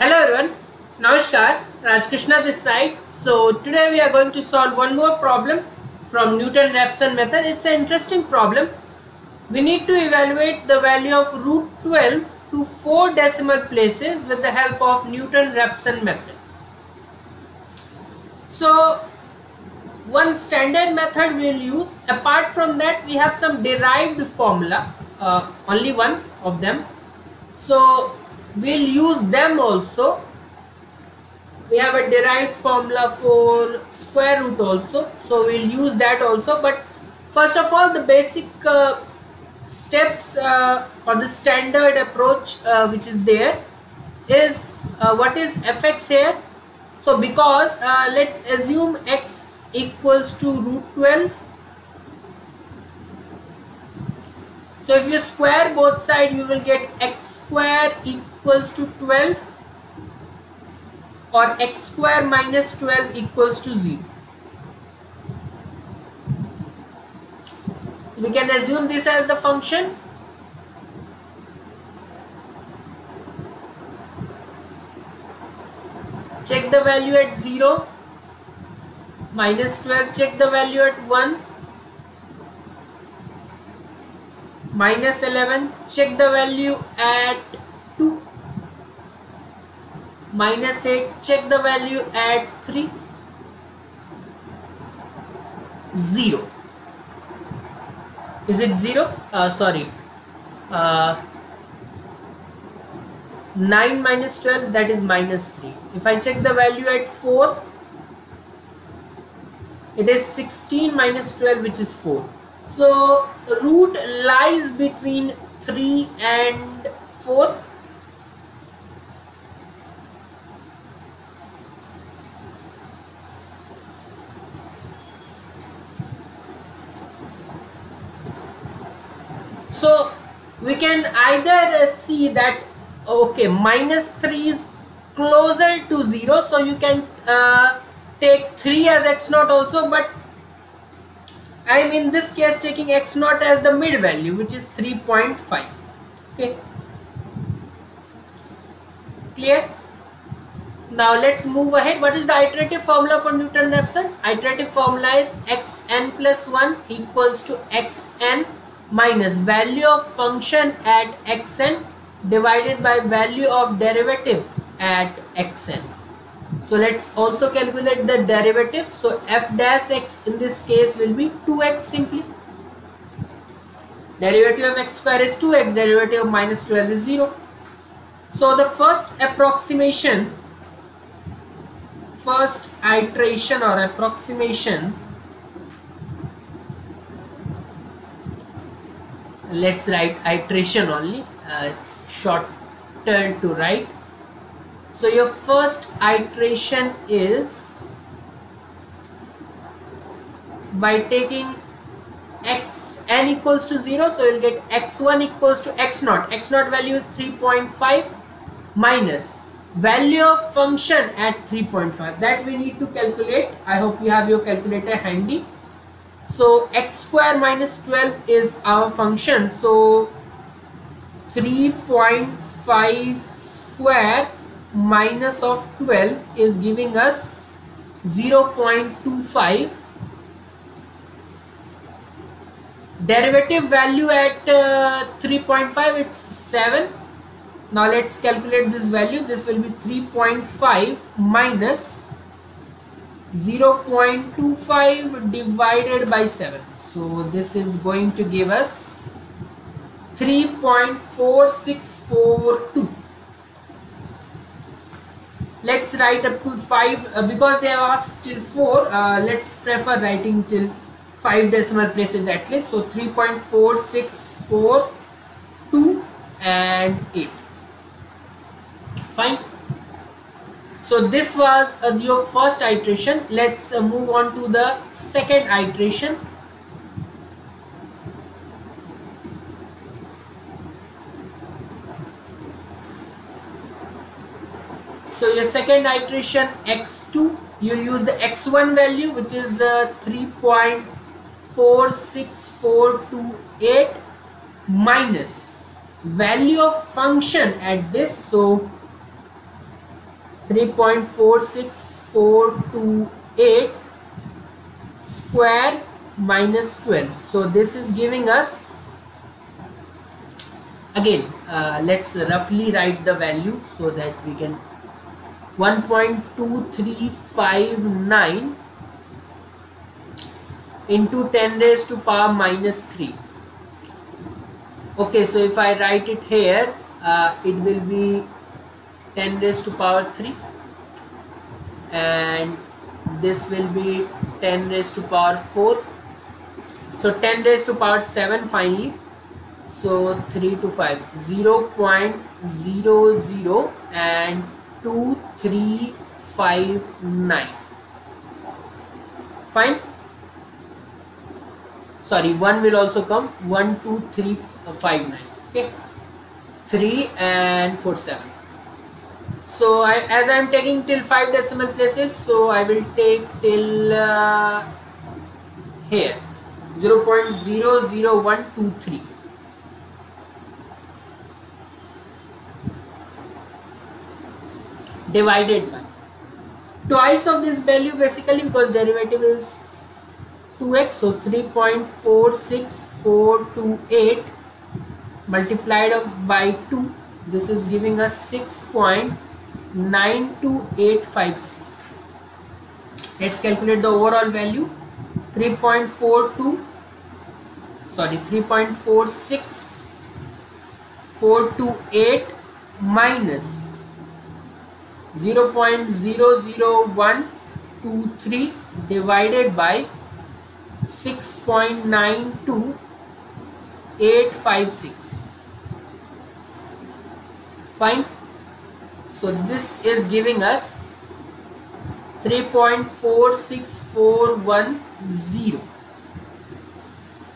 Hello everyone, Namaskar, Raj Krishna this side. So today we are going to solve one more problem from Newton-Raphson method. It's an interesting problem. We need to evaluate the value of root 12 to 4 decimal places with the help of Newton-Raphson method. So one standard method we will use. Apart from that, we have some derived formula, only one of them. So we'll use them also. We have a derived formula for square root also, so we'll use that also. But first of all, the basic steps or the standard approach which is there is what is fx here. So because let's assume x equals to root 12. So if you square both sides, you will get x square equals to 12 or x square minus 12 equals to 0. We can assume this as the function. Check the value at 0. Minus 12, check the value at 1. Minus 11, check the value at 2. Minus 8, check the value at 3. 0. Is it 0? Sorry. 9 minus 12, that is minus 3. If I check the value at 4, it is 16 minus 12, which is 4. So root lies between 3 and 4. So we can either see that okay, minus 3 is closer to 0, so you can take 3 as x naught also, but I am in this case taking x naught as the mid value, which is 3.5. Okay, clear? Now let's move ahead. What is the iterative formula for Newton-Raphson? Iterative formula is xn plus 1 equals to xn minus value of function at xn divided by value of derivative at xn. So let's also calculate the derivative. So f dash x in this case will be 2x simply. Derivative of x square is 2x, derivative of minus 12 is 0. So the first approximation, first iteration or approximation, let's write iteration only, it's shorter to write. So your first iteration is by taking xn equals to 0, so you will get x1 equals to x naught. X naught value is 3.5 minus value of function at 3.5, that we need to calculate. I hope you have your calculator handy. So x square minus 12 is our function, so 3.5 square minus of 12 is giving us 0.25. Derivative value at 3.5, it's 7. Now let's calculate this value. This will be 3.5 minus 0.25 divided by 7. So this is going to give us 3.4642. Let's write up to 5 because they have asked till 4. Let's prefer writing till 5 decimal places at least. So 3.4642 and 8. Fine. So this was your first iteration. Let's move on to the second iteration. So your second iteration x2, you'll use the x1 value, which is 3.46428 minus value of function at this. So 3.46428 square minus 12. So this is giving us, again let's roughly write the value so that we can, 1.2359 into 10 raised to power minus 3. Okay, so if I write it here, it will be 10 raised to power 3, and this will be 10 raised to power 4, so 10 raised to power 7 finally. So 3 to 5, 0.00 and 2359. Fine. Sorry, 1 will also come, 12359. Okay, 3 and 4 7. So as I am taking till 5 decimal places, so I will take till here 0.00123. divided by twice of this value, basically, because derivative is 2x, so 3.46428 multiplied by 2, this is giving us 6.92856. let's calculate the overall value. 3.46428 minus 0.00123 divided by 6.92856. Fine. So this is giving us 3.4640.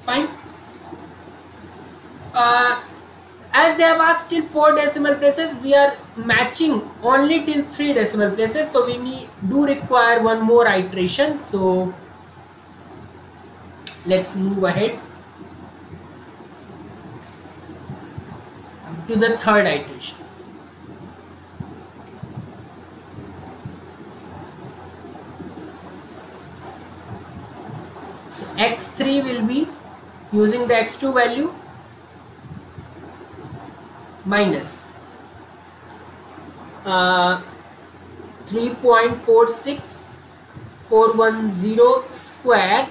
Fine. As they have asked till 4 decimal places, we are matching only till 3 decimal places, so we do require one more iteration. So let's move ahead to the third iteration. So x3 will be using the x2 value minus 3.46410 square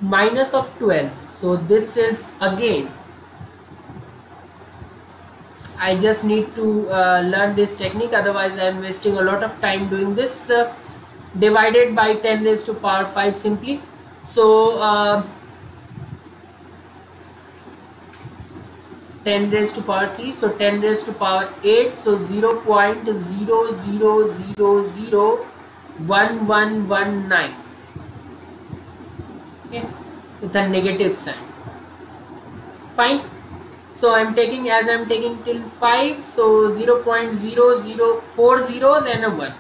minus of 12. So this is, again, I just need to learn this technique, otherwise I am wasting a lot of time doing this. Divided by 10 raised to power 5 simply. So 10 raised to power 3, so 10 raised to power 8, so 0.00001119. Okay, with a negative sign. Fine. So I'm taking, as I'm taking till 5, so 0.0040 zeros and a 1.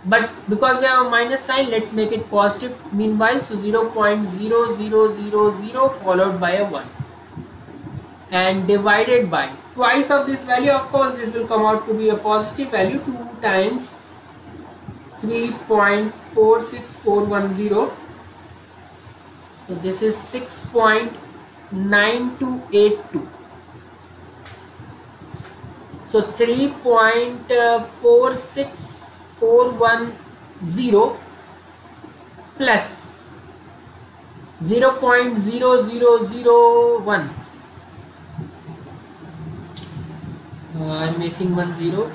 But because we have a minus sign, let's make it positive meanwhile. So 0.0000 followed by a 1. And divided by twice of this value, of course this will come out to be a positive value, 2 times 3.46410. So this is 6.9282. So 3.46410 plus 0.0001. I'm missing 1 0,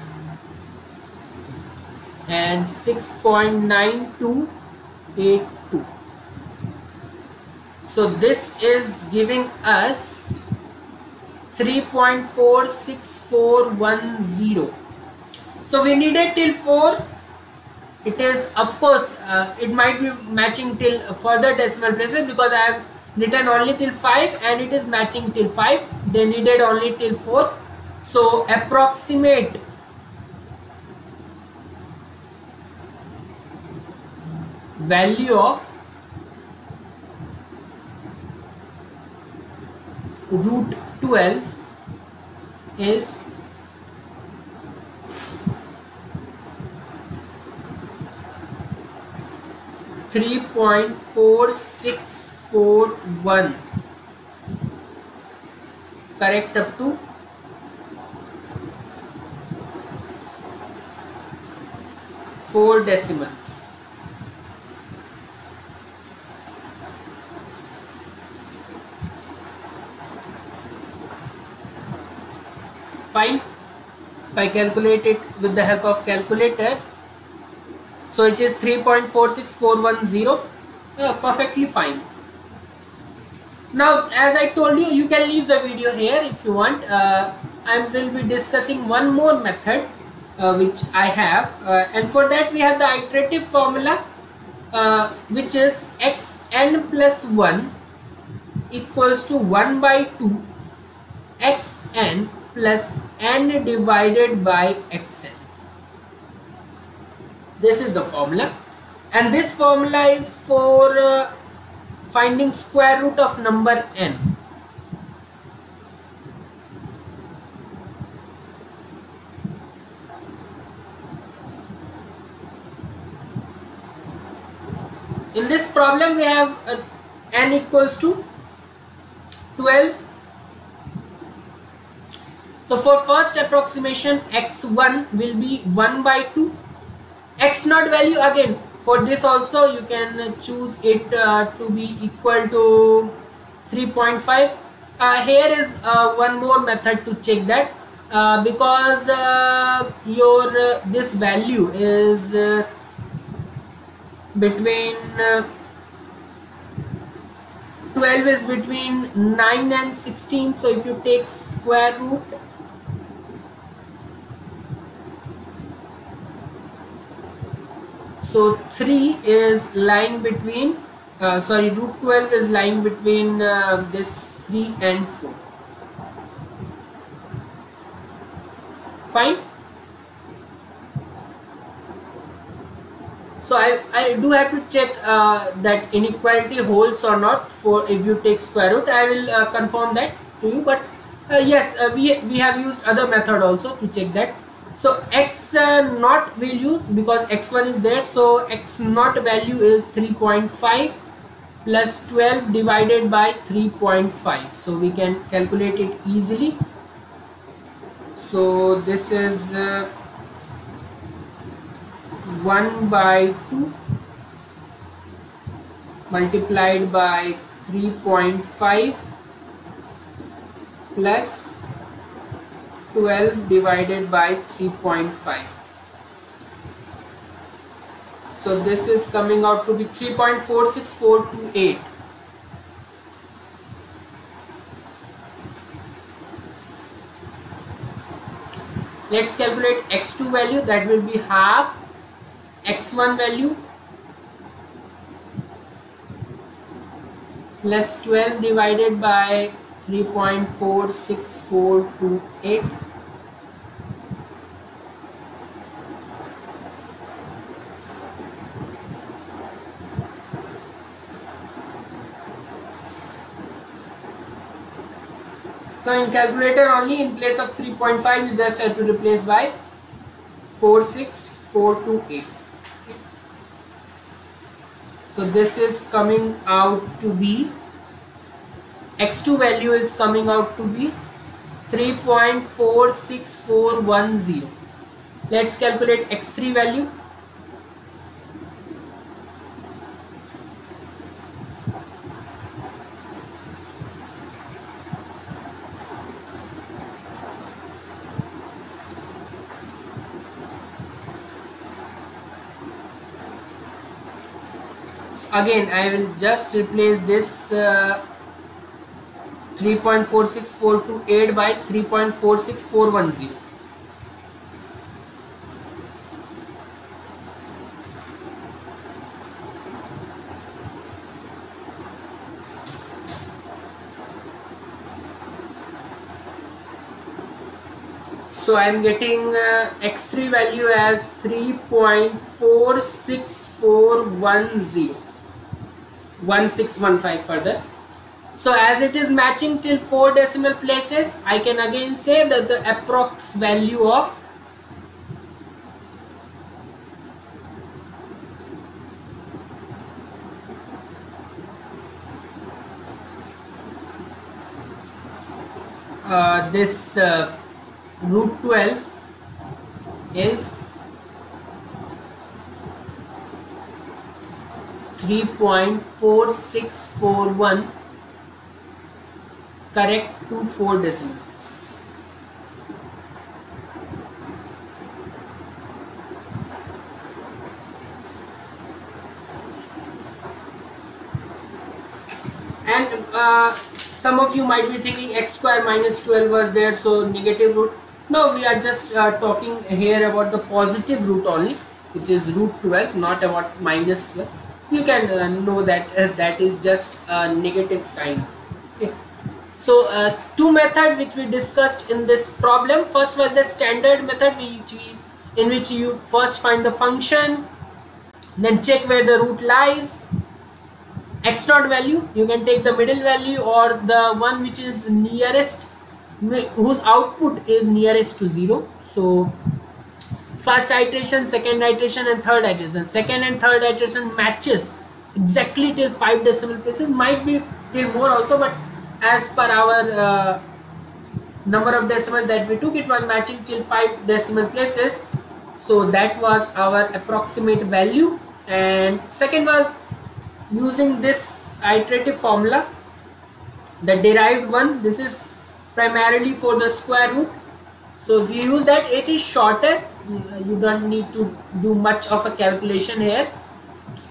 and 6.9282. So this is giving us 3.46410. So we needed till 4. It is, of course, it might be matching till further decimal places, because I have written only till 5 and it is matching till 5. They needed only till 4. So approximate value of root 12 is 3.4641, correct up to 4 decimals. Fine. If I calculate it with the help of calculator, so it is 3.46410. Perfectly fine. Now, as I told you, you can leave the video here if you want. I will be discussing one more method which I have, and for that we have the iterative formula, which is xn plus 1 equals to 1 by 2 xn plus n divided by xn. This is the formula, and this formula is for finding square root of number n. In this problem we have n equals to 12. So for first approximation, x1 will be 1 by 2. X0 value, again for this also you can choose it to be equal to 3.5. Here is one more method to check that, because your this value is between 12 is between 9 and 16. So if you take square root, so 3 is lying between root 12 is lying between this 3 and 4. Fine. So I do have to check that inequality holds or not for if you take square root. I will confirm that to you, but yes, we have used other method also to check that. So x naught will use, because x1 is there, so x naught value is 3.5 plus 12 divided by 3.5. So we can calculate it easily. So this is 1 by 2 multiplied by 3.5 plus 12 divided by 3.5. So this is coming out to be 3.46428. Let's calculate x2 value. That will be half x1 value plus 12 divided by 3.46428. So in calculator only, in place of 3.5 you just have to replace by 46428. So this is coming out to be, x2 value is coming out to be 3.46410. Let's calculate x3 value. Again, I will just replace this 3.46428 by 3.46410. So I am getting x3 value as 3.46410. 1615 further. So as it is matching till 4 decimal places, I can again say that the approx value of this root 12 is 3.4641 correct to 4 decimal places. And some of you might be thinking x square minus 12 was there, so negative root. No, we are just talking here about the positive root only, which is root 12, not about minus 12. You can know that that is just a negative sign. Okay. So two methods which we discussed in this problem. First was the standard method, in which you first find the function, then check where the root lies. X naught value, you can take the middle value or the one which is nearest, whose output is nearest to 0. So first iteration, second iteration and third iteration. Second and third iteration matches exactly till 5 decimal places, might be till more also, but as per our number of decimals that we took, it was matching till 5 decimal places. So that was our approximate value. And second was using this iterative formula, the derived one. This is primarily for the square root. So if you use that, it is shorter. You don't need to do much of a calculation here.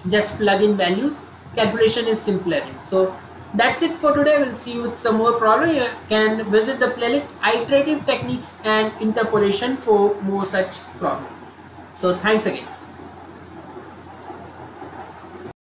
Just plug in values. Calculation is simpler. So that's it for today. We'll see you with some more problems. You can visit the playlist Iterative Techniques and Interpolation for more such problems. So thanks again.